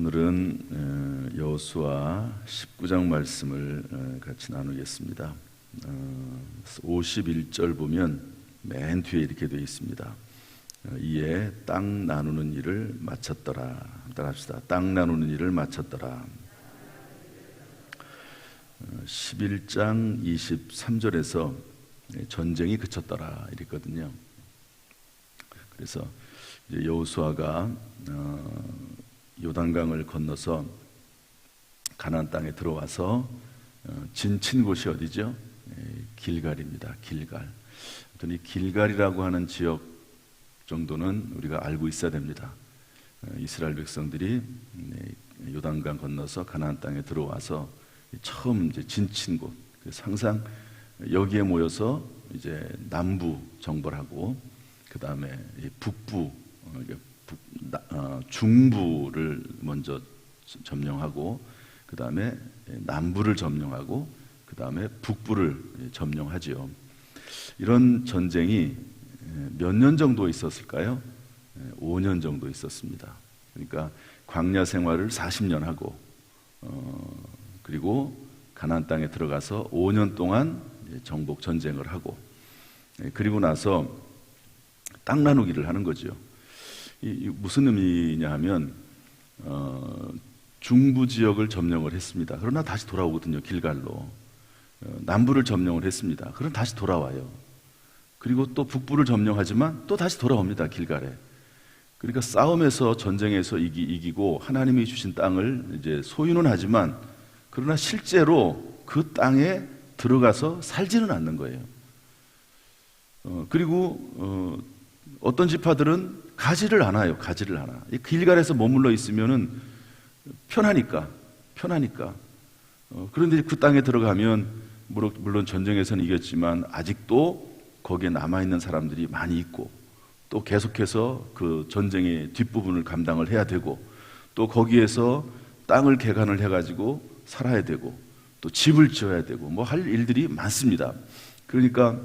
오늘은 여호수아 19장 말씀을 같이 나누겠습니다. 51절 보면 맨 뒤에 이렇게 되어 있습니다. 이에 땅 나누는 일을 마쳤더라. 따라합시다. 땅 나누는 일을 마쳤더라. 11장 23절에서 전쟁이 그쳤더라 이랬거든요. 그래서 이제 여호수아가 요단강을 건너서 가나안 땅에 들어와서 진친 곳이 어디죠? 길갈입니다. 길갈. 이 길갈이라고 하는 지역 정도는 우리가 알고 있어야 됩니다. 이스라엘 백성들이 요단강 건너서 가나안 땅에 들어와서 처음 이제 진친 곳. 그래서 항상 여기에 모여서 이제 남부 정벌하고 그 다음에 북부, 중부를 먼저 점령하고 그 다음에 남부를 점령하고 그 다음에 북부를 점령하지요. 이런 전쟁이 몇 년 정도 있었을까요? 5년 정도 있었습니다. 그러니까 광야 생활을 40년 하고 그리고 가나안 땅에 들어가서 5년 동안 정복 전쟁을 하고 그리고 나서 땅 나누기를 하는 거죠. 이 무슨 의미냐 하면 중부 지역을 점령을 했습니다. 그러나 다시 돌아오거든요. 길갈로. 남부를 점령을 했습니다. 그럼 다시 돌아와요. 그리고 또 북부를 점령하지만 또 다시 돌아옵니다. 길갈에. 그러니까 싸움에서 전쟁에서 이기고 하나님이 주신 땅을 이제 소유는 하지만 그러나 실제로 그 땅에 들어가서 살지는 않는 거예요. 그리고 어떤 지파들은 가지를 않아요. 가지를 않아. 이 길갈에서 머물러 있으면은 편하니까. 그런데 그 땅에 들어가면 물론 전쟁에서는 이겼지만 아직도 거기에 남아 있는 사람들이 많이 있고 또 계속해서 그 전쟁의 뒷부분을 감당을 해야 되고 또 거기에서 땅을 개간을 해가지고 살아야 되고 또 집을 지어야 되고 뭐 할 일들이 많습니다. 그러니까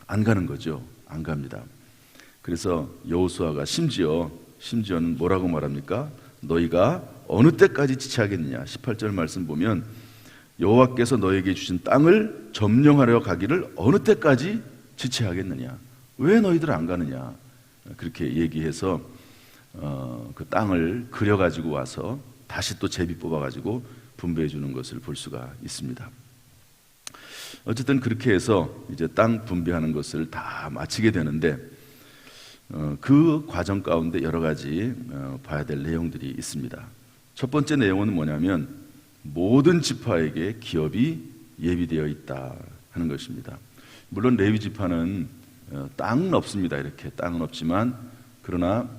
안 가는 거죠. 안 갑니다. 그래서 여호수아가 심지어는 뭐라고 말합니까? 너희가 어느 때까지 지체하겠느냐? 18절 말씀 보면 여호와께서 너에게 주신 땅을 점령하려 가기를 어느 때까지 지체하겠느냐? 왜 너희들 안 가느냐? 그렇게 얘기해서 그 땅을 그려가지고 와서 다시 또 제비 뽑아가지고 분배해 주는 것을 볼 수가 있습니다. 어쨌든 그렇게 해서 이제 땅 분배하는 것을 다 마치게 되는데 그 과정 가운데 여러 가지 봐야 될 내용들이 있습니다. 첫 번째 내용은 뭐냐면 모든 지파에게 기업이 예비되어 있다 하는 것입니다. 물론 레위 지파는 땅은 없습니다. 이렇게 땅은 없지만 그러나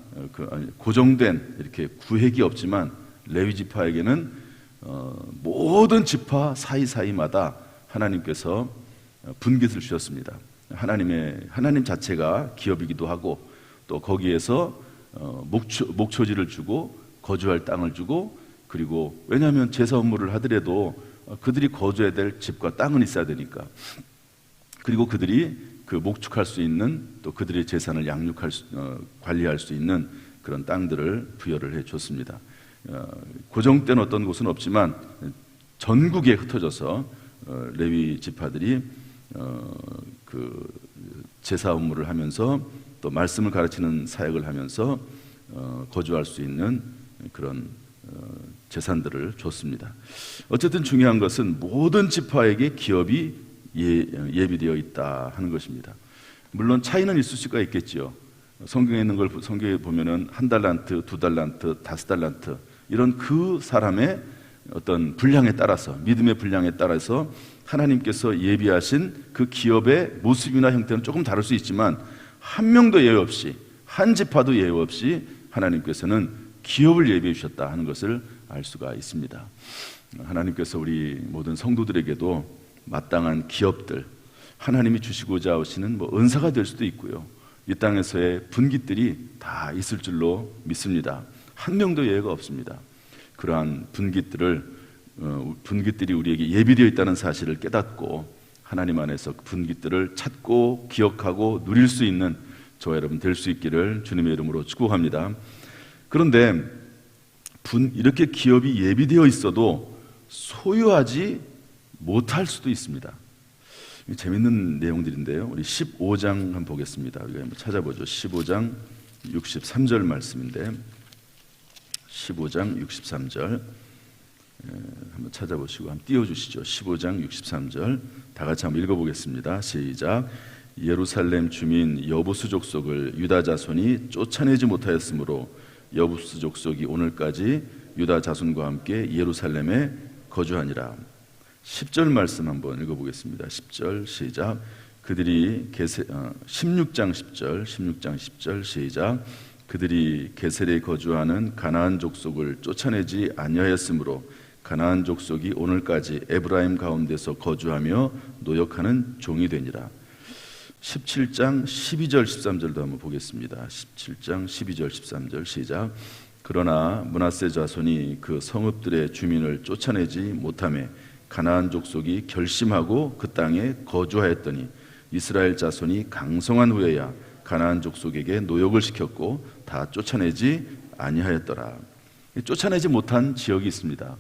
고정된 이렇게 구획이 없지만 레위 지파에게는 모든 지파 사이사이마다 하나님께서 분깃을 주셨습니다. 하나님 자체가 기업이기도 하고 또 거기에서 목초지를 주고 거주할 땅을 주고 그리고 왜냐하면 제사 업무를 하더라도 그들이 거주해야 될 집과 땅은 있어야 되니까 그리고 그들이 그 목축할 수 있는 또 그들의 재산을 관리할 수 있는 그런 땅들을 부여를 해줬습니다. 고정된 어떤 곳은 없지만 전국에 흩어져서 레위 지파들이 그 제사 업무를 하면서 또 말씀을 가르치는 사역을 하면서 거주할 수 있는 그런 재산들을 줬습니다. 어쨌든 중요한 것은 모든 지파에게 기업이 예비되어 있다 하는 것입니다. 물론 차이는 있을 수가 있겠지요. 성경에 있는 걸 성경에 보면은 1달란트, 2달란트, 5달란트 이런 그 사람의 어떤 분량에 따라서 믿음의 분량에 따라서 하나님께서 예비하신 그 기업의 모습이나 형태는 조금 다를 수 있지만 한 명도 예외 없이 한 지파도 예외 없이 하나님께서는 기업을 예비해 주셨다 하는 것을 알 수가 있습니다. 하나님께서 우리 모든 성도들에게도 마땅한 기업들 하나님이 주시고자 하시는 은사가 될 수도 있고요. 이 땅에서의 분깃들이 다 있을 줄로 믿습니다. 한 명도 예외가 없습니다. 그러한 분깃들이 우리에게 예비되어 있다는 사실을 깨닫고 하나님 안에서 분깃들을 찾고 기억하고 누릴 수 있는 저와 여러분 될 수 있기를 주님의 이름으로 축복합니다. 그런데 이렇게 기업이 예비되어 있어도 소유하지 못할 수도 있습니다. 재밌는 내용들인데요. 우리 15장 한번 보겠습니다. 우리가 한번 찾아보죠. 15장 63절 말씀인데 15장 63절 한번 찾아보시고 한번 띄워주시죠. 15장 63절 다 같이 한번 읽어보겠습니다. 시작. 예루살렘 주민 여부수 족속을 유다 자손이 쫓아내지 못하였으므로 여부수 족속이 오늘까지 유다 자손과 함께 예루살렘에 거주하니라. 10절 말씀 한번 읽어보겠습니다. 10절 시작. 그들이 16장 10절 시작. 그들이 게셀에 거주하는 가나안 족속을 쫓아내지 아니하였으므로 가나안 족속이 오늘까지 에브라임 가운데서 거주하며 노역하는 종이 되니라. 17장 12절 13절도 한번 보겠습니다. 17장 12절 13절 시작. 그러나 므낫세 자손이 그 성읍들의 주민을 쫓아내지 못하며 가나안 족속이 결심하고 그 땅에 거주하였더니 이스라엘 자손이 강성한 후에야 가나안 족속에게 노역을 시켰고 다 쫓아내지 아니하였더라. 쫓아내지 못한 지역이 있습니다.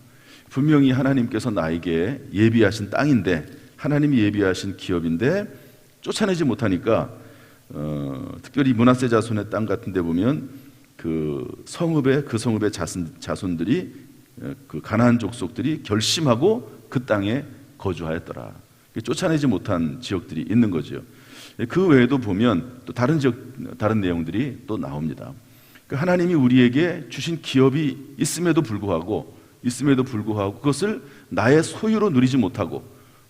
분명히 하나님께서 나에게 예비하신 땅인데, 하나님이 예비하신 기업인데 쫓아내지 못하니까 특별히 므낫세 자손의 땅 같은 데 보면 그 성읍의 자손들이 그 가나안 족속들이 결심하고 그 땅에 거주하였더라. 쫓아내지 못한 지역들이 있는 거죠. 그 외에도 보면 또 다른 내용들이 또 나옵니다. 하나님이 우리에게 주신 기업이 있음에도 불구하고 그것을 나의 소유로 누리지 못하고,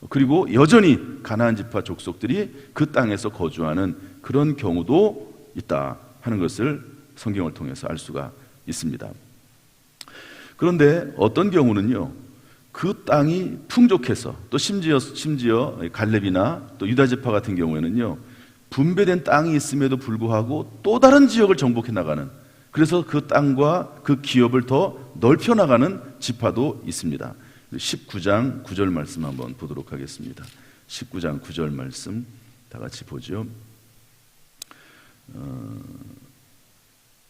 그리고 여전히 가나안 지파 족속들이 그 땅에서 거주하는 그런 경우도 있다 하는 것을 성경을 통해서 알 수가 있습니다. 그런데 어떤 경우는요, 그 땅이 풍족해서, 또 심지어 갈렙이나 또 유다 지파 같은 경우에는요, 분배된 땅이 있음에도 불구하고 또 다른 지역을 정복해 나가는, 그래서 그 땅과 그 기업을 더 넓혀 나가는 지파도 있습니다. 19장 9절 말씀 한번 보도록 하겠습니다. 19장 9절 말씀 다 같이 보죠.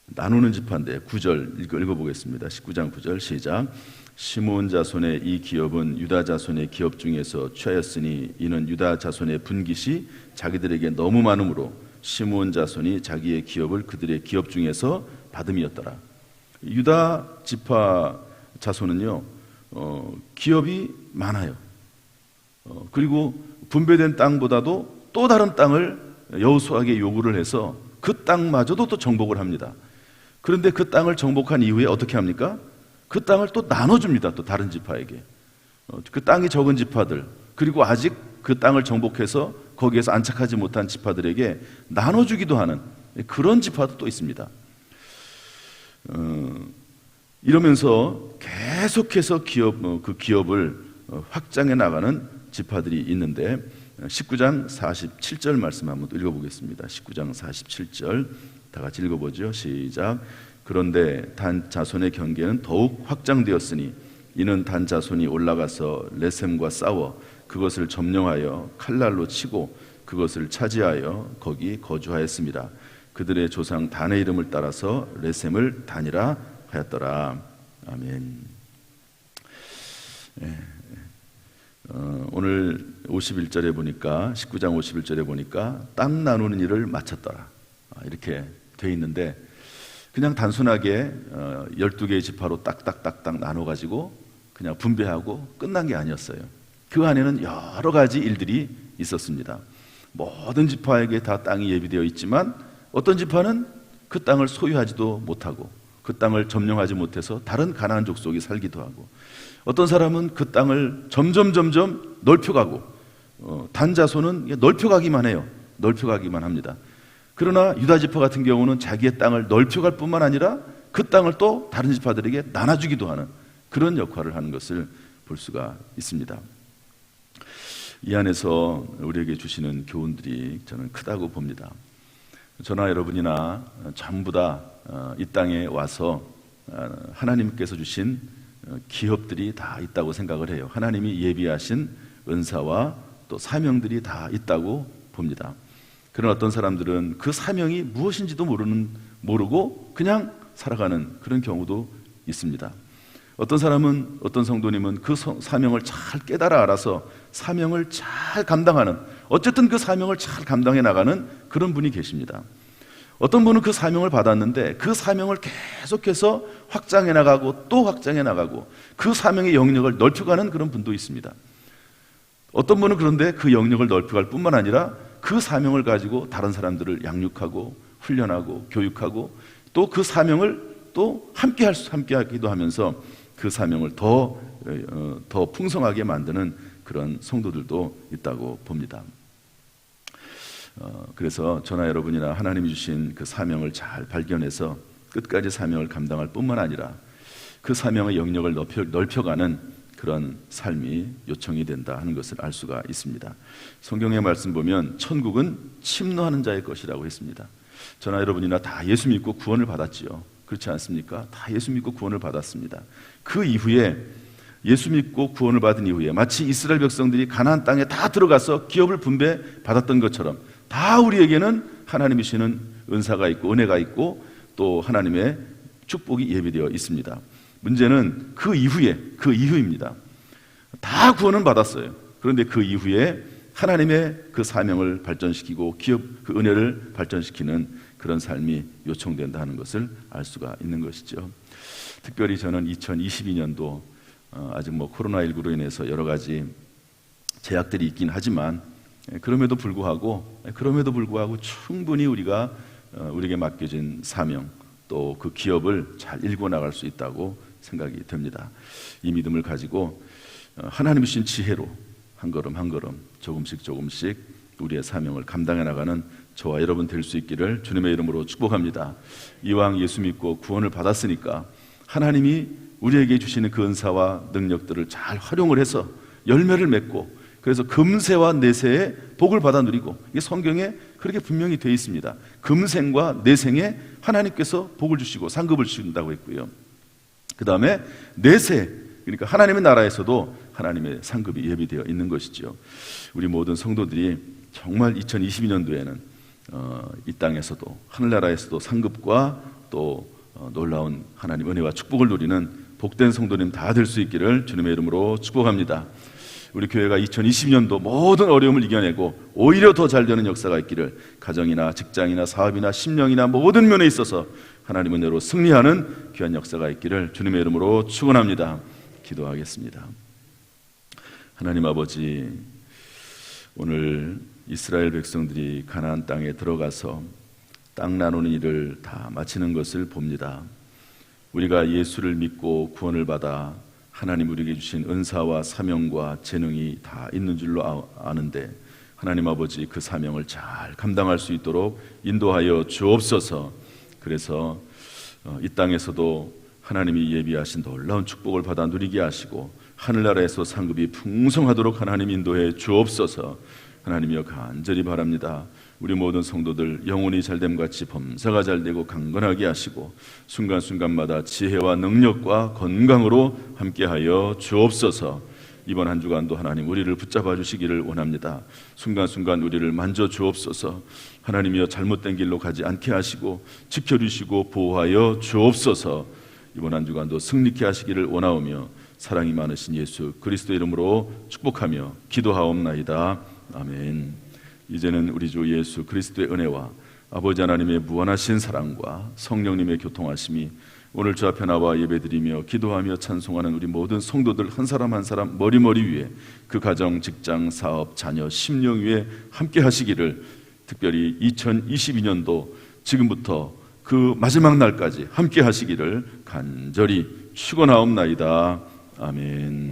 나누는 지파인데 9절 읽어보겠습니다. 19장 9절 시작. 시므온 자손의 이 기업은 유다 자손의 기업 중에서 취하였으니 이는 유다 자손의 분깃이 자기들에게 너무 많으므로 시므온 자손이 자기의 기업을 그들의 기업 중에서 받음이었더라. 유다 지파 자손은요, 기업이 많아요. 그리고 분배된 땅보다도 또 다른 땅을 여호수아에게 요구를 해서 그 땅마저도 또 정복을 합니다. 그런데 그 땅을 정복한 이후에 어떻게 합니까? 그 땅을 또 나눠줍니다. 또 다른 지파에게. 그 땅이 적은 지파들, 그리고 아직 그 땅을 정복해서 거기에서 안착하지 못한 지파들에게 나눠주기도 하는 그런 지파도 또 있습니다. 이러면서 계속해서 그 기업을 확장해 나가는 지파들이 있는데 19장 47절 말씀 한번 읽어보겠습니다. 19장 47절 다 같이 읽어보죠. 시작. 그런데 단 자손의 경계는 더욱 확장되었으니 이는 단 자손이 올라가서 레셈과 싸워 그것을 점령하여 칼날로 치고 그것을 차지하여 거기 거주하였습니다. 그들의 조상 단의 이름을 따라서 레셈을 단이라 하였더라. 아멘. 오늘 51절에 보니까 19장 51절에 보니까 땅 나누는 일을 마쳤더라 이렇게 돼 있는데, 그냥 단순하게 12개의 지파로 딱딱딱딱 나눠가지고 그냥 분배하고 끝난 게 아니었어요. 그 안에는 여러 가지 일들이 있었습니다. 모든 지파에게 다 땅이 예비되어 있지만 어떤 지파는 그 땅을 소유하지도 못하고 그 땅을 점령하지 못해서 다른 가나안 족속이 살기도 하고, 어떤 사람은 그 땅을 점점 넓혀가고, 단 자손은 넓혀가기만 해요. 넓혀가기만 합니다. 그러나 유다 지파 같은 경우는 자기의 땅을 넓혀갈 뿐만 아니라 그 땅을 또 다른 지파들에게 나눠주기도 하는 그런 역할을 하는 것을 볼 수가 있습니다. 이 안에서 우리에게 주시는 교훈들이 저는 크다고 봅니다. 저나 여러분이나 전부 다 이 땅에 와서 하나님께서 주신 기업들이 다 있다고 생각을 해요. 하나님이 예비하신 은사와 또 사명들이 다 있다고 봅니다. 그런 어떤 사람들은 그 사명이 무엇인지도 모르고 그냥 살아가는 그런 경우도 있습니다. 어떤 사람은, 어떤 성도님은 그 사명을 잘 깨달아 알아서 사명을 잘 감당하는, 어쨌든 그 사명을 잘 감당해 나가는 그런 분이 계십니다. 어떤 분은 그 사명을 받았는데 그 사명을 계속해서 확장해 나가고 또 확장해 나가고 그 사명의 영역을 넓혀가는 그런 분도 있습니다. 어떤 분은 그런데 그 영역을 넓혀갈 뿐만 아니라 그 사명을 가지고 다른 사람들을 양육하고 훈련하고 교육하고 또 그 사명을 또 함께 하기도 하면서 그 사명을 더 풍성하게 만드는 그런 성도들도 있다고 봅니다. 그래서 저나 여러분이나 하나님이 주신 그 사명을 잘 발견해서 끝까지 사명을 감당할 뿐만 아니라 그 사명의 영역을 넓혀가는 그런 삶이 요청이 된다 하는 것을 알 수가 있습니다. 성경의 말씀 보면 천국은 침노하는 자의 것이라고 했습니다. 저나 여러분이나 다 예수 믿고 구원을 받았지요. 그렇지 않습니까? 다 예수 믿고 구원을 받았습니다. 그 이후에 예수 믿고 구원을 받은 이후에 마치 이스라엘 백성들이 가나안 땅에 다 들어가서 기업을 분배 받았던 것처럼 다 우리에게는 하나님이 주시는 은사가 있고 은혜가 있고 또 하나님의 축복이 예비되어 있습니다. 문제는 그 이후입니다. 다 구원은 받았어요. 그런데 그 이후에 하나님의 그 사명을 발전시키고 그 은혜를 발전시키는 그런 삶이 요청된다는 것을 알 수가 있는 것이죠. 특별히 저는 2022년도 아직 코로나19로 인해서 여러 가지 제약들이 있긴 하지만 그럼에도 불구하고 충분히 우리에게 맡겨진 사명 또 그 기업을 잘 일궈 나갈 수 있다고 생각이 됩니다. 이 믿음을 가지고 하나님이 주신 지혜로 한 걸음 한 걸음 조금씩 우리의 사명을 감당해 나가는 저와 여러분 될 수 있기를 주님의 이름으로 축복합니다. 이왕 예수 믿고 구원을 받았으니까 하나님이 우리에게 주시는 그 은사와 능력들을 잘 활용을 해서 열매를 맺고 그래서 금세와 내세의 복을 받아 누리고 이게 성경에 그렇게 분명히 되어 있습니다. 금생과 내생에 하나님께서 복을 주시고 상급을 주신다고 했고요. 그 다음에 내세, 그러니까 하나님의 나라에서도 하나님의 상급이 예비되어 있는 것이죠. 우리 모든 성도들이 정말 2022년도에는 이 땅에서도 하늘나라에서도 상급과 또 놀라운 하나님 은혜와 축복을 누리는 복된 성도님 다 될 수 있기를 주님의 이름으로 축복합니다. 우리 교회가 2020년도 모든 어려움을 이겨내고 오히려 더 잘 되는 역사가 있기를 가정이나 직장이나 사업이나 심령이나 모든 면에 있어서 하나님 은혜로 승리하는 귀한 역사가 있기를 주님의 이름으로 축원합니다. 기도하겠습니다. 하나님 아버지, 오늘 이스라엘 백성들이 가나안 땅에 들어가서 땅 나누는 일을 다 마치는 것을 봅니다. 우리가 예수를 믿고 구원을 받아 하나님 우리에게 주신 은사와 사명과 재능이 다 있는 줄로 아는데 하나님 아버지 그 사명을 잘 감당할 수 있도록 인도하여 주옵소서. 그래서 이 땅에서도 하나님이 예비하신 놀라운 축복을 받아 누리게 하시고 하늘나라에서 상급이 풍성하도록 하나님 인도해 주옵소서. 하나님이여 간절히 바랍니다. 우리 모든 성도들 영혼이 잘됨같이 범사가 잘되고 강건하게 하시고 순간순간마다 지혜와 능력과 건강으로 함께하여 주옵소서. 이번 한 주간도 하나님 우리를 붙잡아 주시기를 원합니다. 순간순간 우리를 만져 주옵소서. 하나님이여 잘못된 길로 가지 않게 하시고 지켜주시고 보호하여 주옵소서. 이번 한 주간도 승리케 하시기를 원하오며 사랑이 많으신 예수 그리스도 이름으로 축복하며 기도하옵나이다. 아멘. 이제는 우리 주 예수 그리스도의 은혜와 아버지 하나님의 무한하신 사랑과 성령님의 교통하심이 오늘 주 앞에 나와 예배드리며 기도하며 찬송하는 우리 모든 성도들 한 사람 한 사람 머리머리 위에 그 가정, 직장, 사업, 자녀, 심령 위에 함께 하시기를 특별히 2022년도 지금부터 그 마지막 날까지 함께 하시기를 간절히 축원하옵나이다. 아멘.